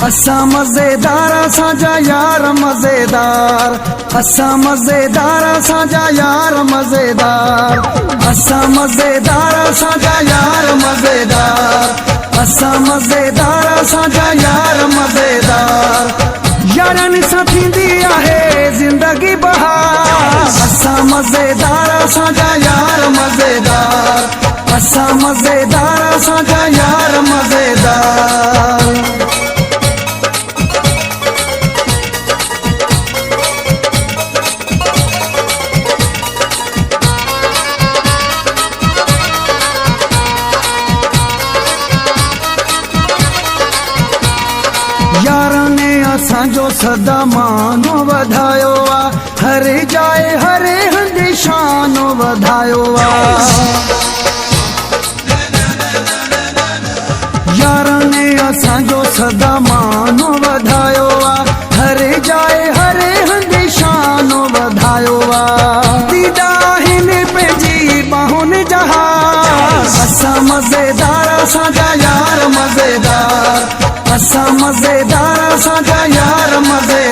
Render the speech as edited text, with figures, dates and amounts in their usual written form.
असां मज़ेदार असांजा यार मज़ेदार, असां मज़ेदार असांजा यार मज़ेदार, असां मज़ेदार असांजा यार मज़ेदार, असां मज़ेदार असांजा यार मज़ेदार। यारनि सां थींदी आहे ज़िंदगी बहार। असां मज़ेदार असांजा यार मज़ेदार, असां मज़ेदार असांजा यार मज़ेदार। यारनि असांजो सदा मानो वधायो आ, हर जाए हर हंधि शानो वधायो आ। यारनि असांजो सदा मानो वधायो आ, हर जाए हर हंधि शानो वधायो आ। दीदा हिन पंहिंजी बाहुनि जहाज। असां मज़ेदार असांजा यार मज़ेदार, असां मज़ेदार असांजा यार मज़ेदार।